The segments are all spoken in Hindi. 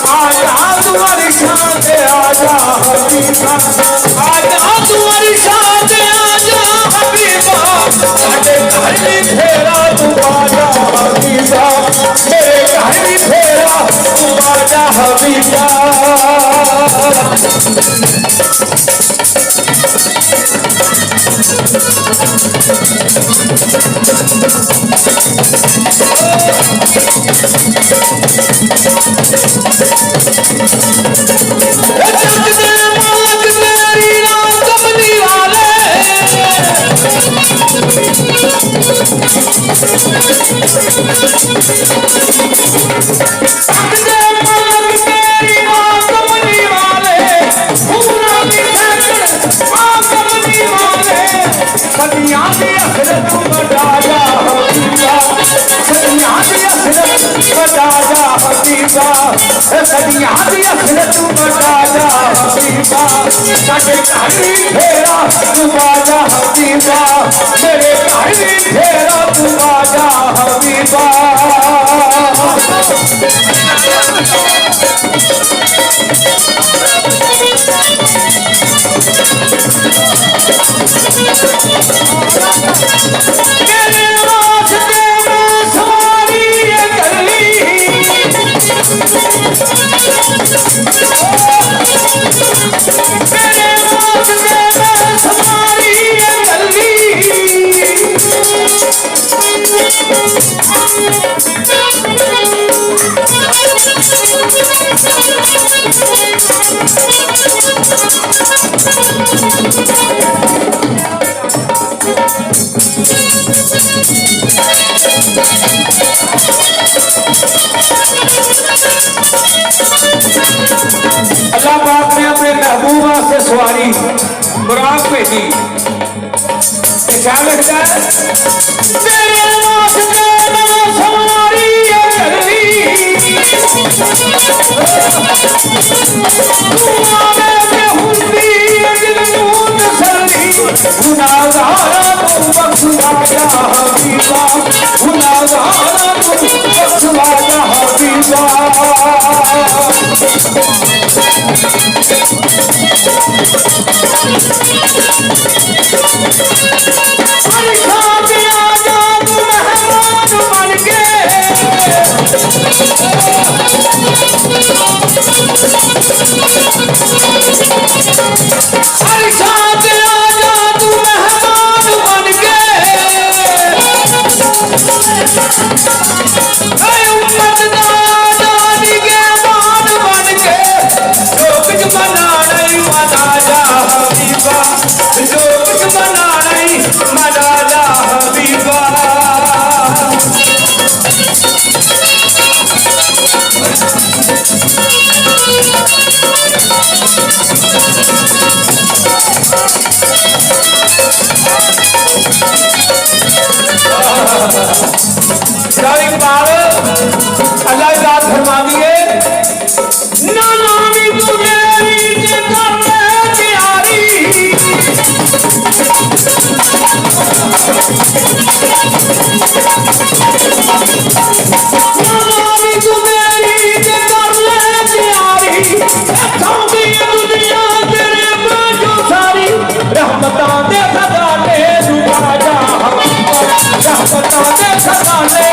आजा तुम्हारी शान आजा हबीबा, आजा तुम्हारी शान आजा हबीबा, साडे घर भी फेरा तू आजा हबीबा, मेरे घर भी फेरा तू आजा हबीबा। फेरा तू आजा हबीबा, मेरे घर भी फेरा तू आजा हबीबा। अल्लाह पाक ने अपने महबूबा से सवारी बुराक भेजी, क्या लगता है तेरे वास्ते सवारी गली, गुनाहगारा तू बख्शवा जा हबीबा, गुनाहगारा तू बख्शवा जा हबीबा। अल्लाह इजाज़त फरमा दिए ना नामी तू मेरी जिगर में प्यारी, ना नामी तू मेरी जिगर में प्यारी, रखूंगी दुनिया तेरे बाजू सारी, रहमतां दे खजाने लुटा जा हबीबा, रहमतां दे खजाने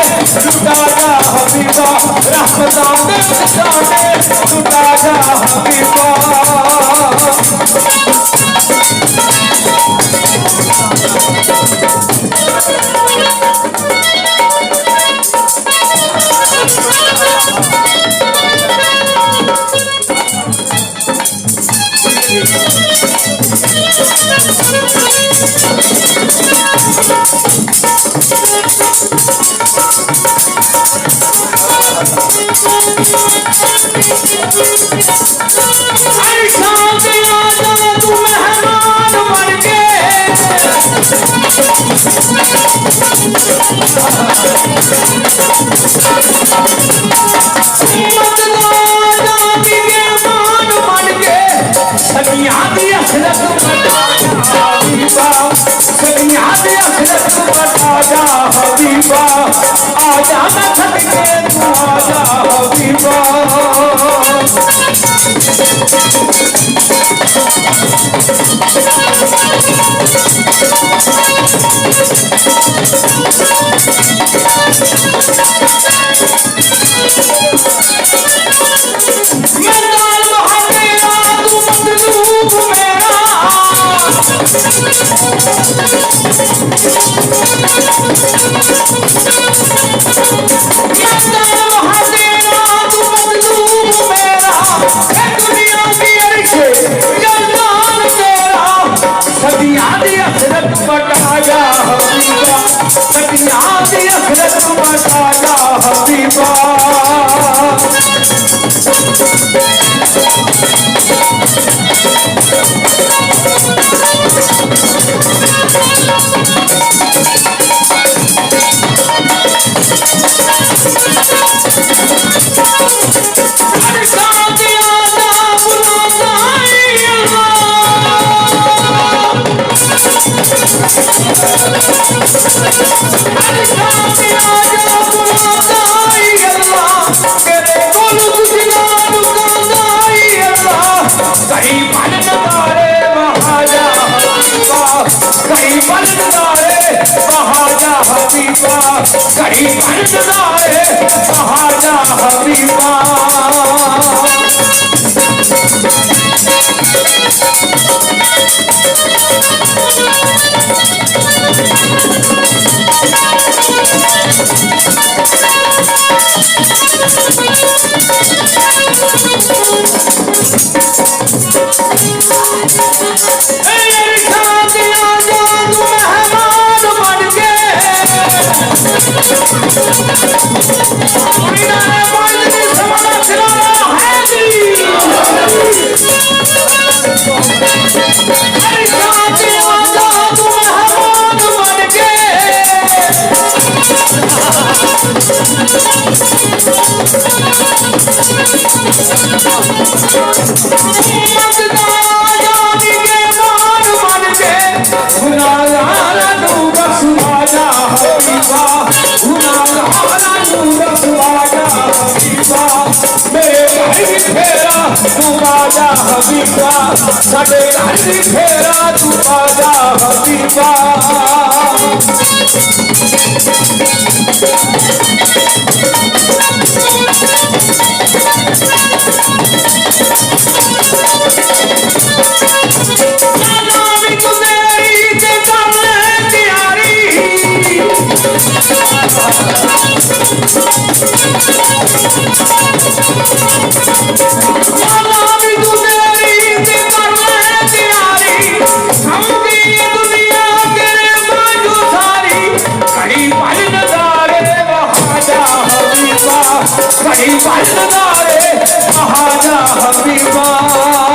लुटा जा हबीबा, रहमतां दे खजाने लुटा जा हबीबा। ऐसा दिया तू मेहमान आजा न छट के तू आजा हबीबा कहीं बंददारे महाजा हबीबा हबीबा साडे घर दी फेरा तू आजा हबीबा कहीं बंददारे महाजा हबीबा